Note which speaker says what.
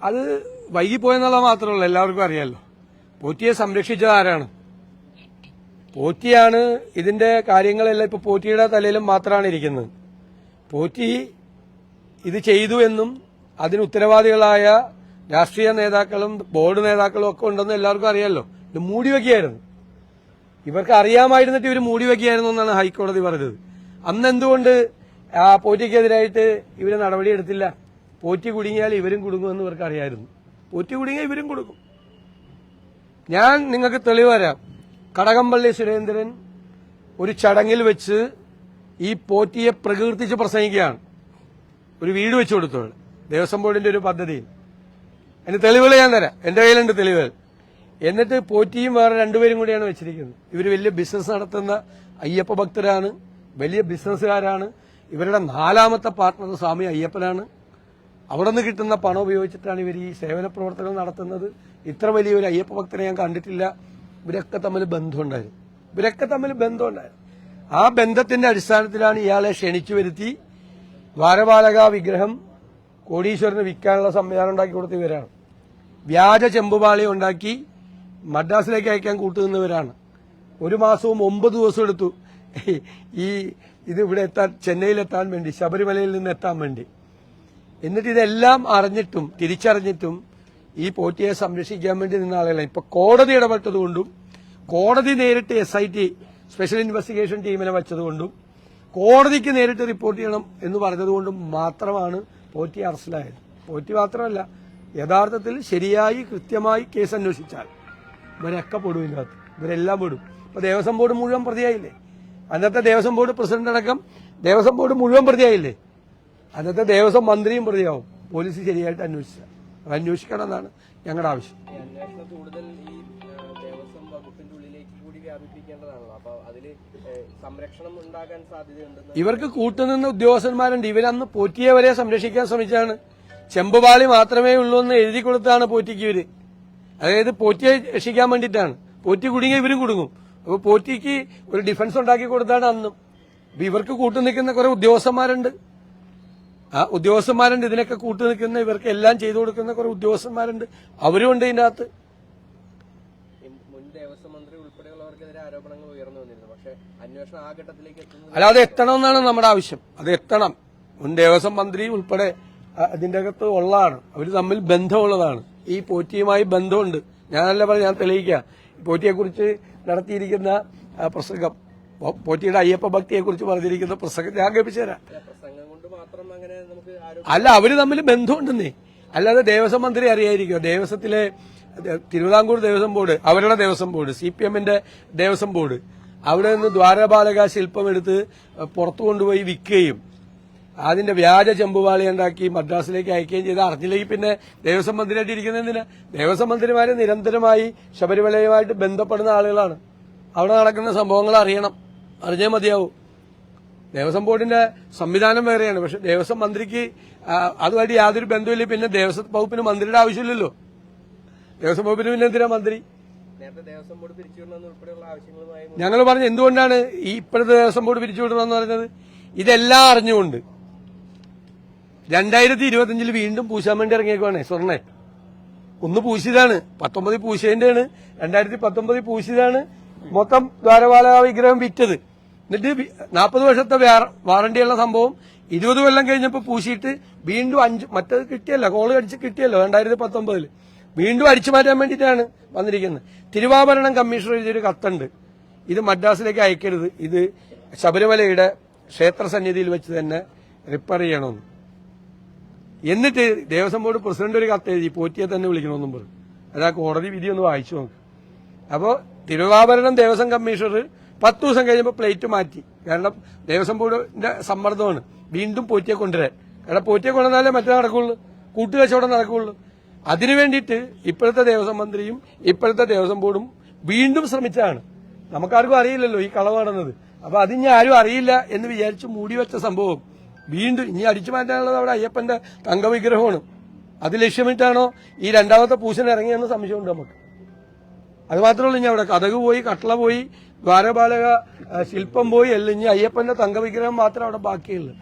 Speaker 1: അത് വൈകിപ്പോയെന്നുള്ള മാത്രമല്ല, എല്ലാവർക്കും അറിയാമല്ലോ. പോറ്റിയെ സംരക്ഷിച്ചത് ആരാണ്? പോറ്റിയാണ്. ഇതിന്റെ കാര്യങ്ങളെല്ലാം ഇപ്പൊ പോറ്റിയുടെ തലയിലും മാത്രമാണ് ഇരിക്കുന്നത്. പോറ്റി ഇത് ചെയ്തു എന്നും അതിന് ഉത്തരവാദികളായ രാഷ്ട്രീയ നേതാക്കളും ബോർഡ് നേതാക്കളും ഒക്കെ ഉണ്ടെന്ന് എല്ലാവർക്കും അറിയാമല്ലോ. ഇത് മൂടിവെക്കുകയായിരുന്നു. ഇവർക്ക് അറിയാമായിരുന്നിട്ട് ഇവർ മൂടിവെക്കുകയായിരുന്നു എന്നാണ് ഹൈക്കോടതി പറഞ്ഞത്. അന്ന് എന്തുകൊണ്ട് ആ പോറ്റിക്കെതിരായിട്ട് ഇവര് നടപടിയെടുത്തില്ല? പോറ്റി കുടുങ്ങിയാൽ ഇവരും കുടുങ്ങുമെന്ന് ഇവർക്ക് അറിയായിരുന്നു. പോറ്റി കുടുങ്ങിയാൽ ഇവരും കൊടുക്കും. ഞാൻ നിങ്ങൾക്ക് തെളിവ് തരാം. കടകംപള്ളി സുരേന്ദ്രൻ ഒരു ചടങ്ങിൽ വെച്ച് ഈ പോറ്റിയെ പ്രകീർത്തിച്ച് പ്രസംഗിക്കുകയാണ്. ഒരു വീട് വെച്ചു കൊടുത്തോളൂ ദേവസ്വം ബോർഡിന്റെ ഒരു പദ്ധതിയിൽ. അതിന് തെളിവുകൾ ഞാൻ തരാം, എന്റെ കയ്യിലുണ്ട് തെളിവുകൾ. എന്നിട്ട് പോറ്റിയും വേറെ രണ്ടുപേരും കൂടിയാണ് വെച്ചിരിക്കുന്നത്. ഇവർ വലിയ ബിസിനസ് നടത്തുന്ന അയ്യപ്പ ഭക്തരാണ്, വലിയ ബിസിനസ്സുകാരാണ്. ഇവരുടെ 4ാമത്തെ പാർട്ട്ണർ സ്വാമി അയ്യപ്പനാണ്. അവിടെ നിന്ന് കിട്ടുന്ന പണം ഉപയോഗിച്ചിട്ടാണ് ഇവർ ഈ സേവന പ്രവർത്തനങ്ങൾ നടത്തുന്നത്. ഇത്ര വലിയൊരു അയ്യപ്പ ഭക്തരെ ഞാൻ കണ്ടിട്ടില്ല. ഇവരൊക്കെ തമ്മിൽ ബന്ധമുണ്ടായിരുന്നു. ആ ബന്ധത്തിന്റെ അടിസ്ഥാനത്തിലാണ് ഇയാളെ ക്ഷണിച്ചു വരുത്തി ദ്വാരപാലക വിഗ്രഹം കോടീശ്വരന് വിൽക്കാനുള്ള സംവിധാനം ഉണ്ടാക്കി കൊടുത്ത ഇവരാണ്. വ്യാജ ചെമ്പുപാളി ഉണ്ടാക്കി മദ്രാസിലേക്ക് അയക്കാൻ കൂട്ടുനിന്നവരാണ്. 1 മാസവും 9 ദിവസം എടുത്തു ഇത് ഇവിടെ എത്താൻ, ചെന്നൈയിലെത്താൻ വേണ്ടി, ശബരിമലയിൽ നിന്ന് എത്താൻ വേണ്ടി. എന്നിട്ട് ഇതെല്ലാം അറിഞ്ഞിട്ടും തിരിച്ചറിഞ്ഞിട്ടും ഈ പോറ്റിയെ സംരക്ഷിക്കാൻ വേണ്ടി നിന്ന ആളുകളെ ഇപ്പൊ കോടതി ഇടപെട്ടതുകൊണ്ടും കോടതി നേരിട്ട് SIT സ്പെഷ്യൽ ഇൻവെസ്റ്റിഗേഷൻ ടീമിനെ വെച്ചതുകൊണ്ടും കോടതിക്ക് നേരിട്ട് റിപ്പോർട്ട് ചെയ്യണം എന്ന് പറഞ്ഞതുകൊണ്ടും മാത്രമാണ് പോറ്റി അറസ്റ്റിലായത്. പോറ്റി മാത്രമല്ല, യഥാർത്ഥത്തിൽ ശരിയായി കൃത്യമായി കേസ് അന്വേഷിച്ചാൽ ഇവരൊക്കെ പെടും. ഇതിനകത്ത് ഇവരെല്ലാം പെടും. ഇപ്പൊ ദേവസ്വം ബോർഡ് മുഴുവൻ പ്രതിയായില്ലേ? അന്നത്തെ ദേവസ്വം ബോർഡ് പ്രസിഡന്റ് അടക്കം ദേവസ്വം ബോർഡ് മുഴുവൻ പ്രതിയായില്ലേ? അന്നത്തെ ദേവസ്വം മന്ത്രിയും പ്രതിയാവും. പോലീസ് ശരിയായിട്ട് അന്വേഷിച്ചാൽ. അത് അന്വേഷിക്കണം എന്നാണ് ഞങ്ങളുടെ ആവശ്യം. ഇവർക്ക് കൂട്ടുനിന്ന ഉദ്യോഗസ്ഥന്മാരുണ്ട്. ഇവരന്ന് പോറ്റിയെ വരെ സംരക്ഷിക്കാൻ ശ്രമിച്ചാണ്. ചെമ്പുപാളി മാത്രമേ ഉള്ളൂ എന്ന് എഴുതി കൊടുത്താണ് പോറ്റിക്ക് ഇവര്. അതായത് പോറ്റിയെ രക്ഷിക്കാൻ വേണ്ടിയിട്ടാണ്. പോറ്റി കുടുങ്ങിയ ഇവരും കുടുങ്ങും. അപ്പൊ പോറ്റിക്ക് ഒരു ഡിഫൻസ് ഉണ്ടാക്കി കൊടുത്താണ് അന്നും. ഇവർക്ക് കൂട്ടുനിൽക്കുന്ന കുറെ ഉദ്യോഗസ്ഥന്മാരുണ്ട്. ആ ഉദ്യോഗസ്ഥന്മാരുണ്ട് ഇതിനൊക്കെ കൂട്ടുനിൽക്കുന്ന, ഇവർക്ക് എല്ലാം ചെയ്തു കൊടുക്കുന്ന കുറെ ഉദ്യോഗസ്ഥന്മാരുണ്ട്. അവരും ഉണ്ട് ഇതിന്റെ അകത്ത്. അല്ല, അത് എത്തണമെന്നാണ് നമ്മുടെ ആവശ്യം. അത് എത്തണം. മുൻ ദേവസ്വം മന്ത്രി ഉൾപ്പെടെ അതിന്റെ അകത്ത് ഉള്ളതാണ്. അവർ തമ്മിൽ ബന്ധമുള്ളതാണ്. ഈ പോറ്റിയുമായി ബന്ധമുണ്ട്. ഞാനല്ല ഞാൻ തെളിയിക്കാം. പോറ്റിയെക്കുറിച്ച് നടത്തിയിരിക്കുന്ന പ്രസംഗം, പോറ്റിയുടെ അയ്യപ്പ ഭക്തിയെക്കുറിച്ച് പറഞ്ഞിരിക്കുന്ന പ്രസംഗം ഞാൻ കേൾപ്പിച്ചു തരാം. അല്ല, അവര് തമ്മിൽ ബന്ധമുണ്ടെന്നേ. അല്ലാതെ ദേവസ്വം മന്ത്രി അറിയായിരിക്കും. ദേവസ്വത്തിലെ തിരുവിതാംകൂർ ദേവസ്വം ബോർഡ്, അവരുടെ ദേവസ്വം ബോർഡ്, CPMന്റെ ദേവസ്വം ബോർഡ്, അവിടെ നിന്ന് ദ്വാരപാലക ശില്പം എടുത്ത് പുറത്തു കൊണ്ടുപോയി വിൽക്കുകയും അതിന്റെ വ്യാജ ചെമ്പുപാളി ഉണ്ടാക്കി മദ്രാസിലേക്ക് അയക്കുകയും ചെയ്ത് അറിഞ്ഞില്ലെങ്കിൽ പിന്നെ ദേവസ്വം മന്ത്രിയായിട്ട് ഇരിക്കുന്നതിന്. ദേവസ്വം മന്ത്രിമാരെ നിരന്തരമായി ശബരിമലയുമായിട്ട് ബന്ധപ്പെടുന്ന ആളുകളാണ്. അവിടെ നടക്കുന്ന സംഭവങ്ങൾ അറിഞ്ഞേ മതിയാവൂ. ദേവസ്വം ബോർഡിന്റെ സംവിധാനം വേറെയാണ്. പക്ഷെ ദേവസ്വം മന്ത്രിക്ക് അതുമായിട്ട് യാതൊരു ബന്ധമില്ല. പിന്നെ ദേവസ്വം വകുപ്പിന് മന്ത്രിയുടെ ആവശ്യമില്ലല്ലോ. ദേവസ്വം വകുപ്പിന് പിന്നെ എന്തിനാ മന്ത്രി? ഞങ്ങൾ പറഞ്ഞു എന്തുകൊണ്ടാണ് ഈ ഇപ്പോഴത്തെ ദേവസ്വം ബോർഡ് പിരിച്ചുവിടണമെന്ന് പറഞ്ഞത്? ഇതെല്ലാം അറിഞ്ഞുകൊണ്ട് 2025 വീണ്ടും പൂശാൻ വേണ്ടി ഇറങ്ങിയേക്കുവാണ് സ്വർണ്ണേ. ഒന്ന് പൂശിയതാണ്, 19 പൂശേന്റെയാണ്. 2019 പൂശിയതാണ് മൊത്തം ദ്വാരപാലക വിഗ്രഹം വിറ്റത്. എന്നിട്ട് 40 വർഷത്തെ വാറണ്ടിയുള്ള സംഭവം 20 കൊല്ലം കഴിഞ്ഞപ്പോൾ പൂശിയിട്ട് വീണ്ടും 5 മറ്റത് കിട്ടിയല്ലോ, കോള് അടിച്ച് കിട്ടിയല്ലോ 2019 വീണ്ടും അടിച്ചു മാറ്റാൻ വേണ്ടിയിട്ടാണ് വന്നിരിക്കുന്നത്. തിരുവാഭരണം കമ്മീഷണർ എഴുതിയൊരു കത്തുണ്ട്. ഇത് മദ്രാസിലേക്ക് അയക്കരുത്, ഇത് ശബരിമലയുടെ ക്ഷേത്ര സന്നിധിയിൽ വെച്ച് തന്നെ റിപ്പയർ ചെയ്യണമെന്ന്. എന്നിട്ട് ദേവസ്വം ബോർഡ് പ്രസിഡന്റ് ഒരു കത്ത് എഴുതി പോറ്റിയെ തന്നെ വിളിക്കണമെന്നും പറഞ്ഞു. അതാ കോടതി വിധി ഒന്ന് വായിച്ചു നോക്ക്. അപ്പോ തിരുവാഭരണം ദേവസ്വം കമ്മീഷണർ 10 ദിവസം കഴിഞ്ഞപ്പോൾ പ്ലേറ്റ് മാറ്റി. കാരണം ദേവസ്വം ബോർഡിന്റെ സമ്മർദ്ദമാണ് വീണ്ടും പോറ്റിയെ കൊണ്ടുവരാൻ. കാരണം പോറ്റിയെ കൊണ്ടുവന്നാലേ മറ്റേ നടക്കുള്ളൂ, കൂട്ടുകച്ചവടം നടക്കുള്ളൂ. അതിനു വേണ്ടിയിട്ട് ഇപ്പോഴത്തെ ദേവസ്വം മന്ത്രിയും ഇപ്പോഴത്തെ ദേവസ്വം ബോർഡും വീണ്ടും ശ്രമിച്ചാണ്. നമുക്കാർക്കും അറിയില്ലല്ലോ ഈ കളവ് നടന്നത്. അപ്പൊ അതിനി ആരും അറിയില്ല എന്ന് വിചാരിച്ച് മൂടിവെച്ച സംഭവം വീണ്ടും ഇനി അടിച്ചു മാറ്റാനുള്ളത് അവിടെ അയ്യപ്പന്റെ തങ്കവിഗ്രഹമാണ്. അത് ലക്ഷ്യമിട്ടാണോ ഈ 2ാമത്തെ പൂശൻ ഇറങ്ങിയെന്ന് സംശയമുണ്ട് നമുക്ക്. അത് മാത്രമല്ല, ഇനി അവിടെ കഥക് പോയി, കട്ടള പോയി, ദ്വാരപാലക ശില്പം പോയി, എല്ലാം ഇനി അയ്യപ്പന്റെ തങ്കവിഗ്രഹം മാത്രം അവിടെ ബാക്കിയുള്ളു.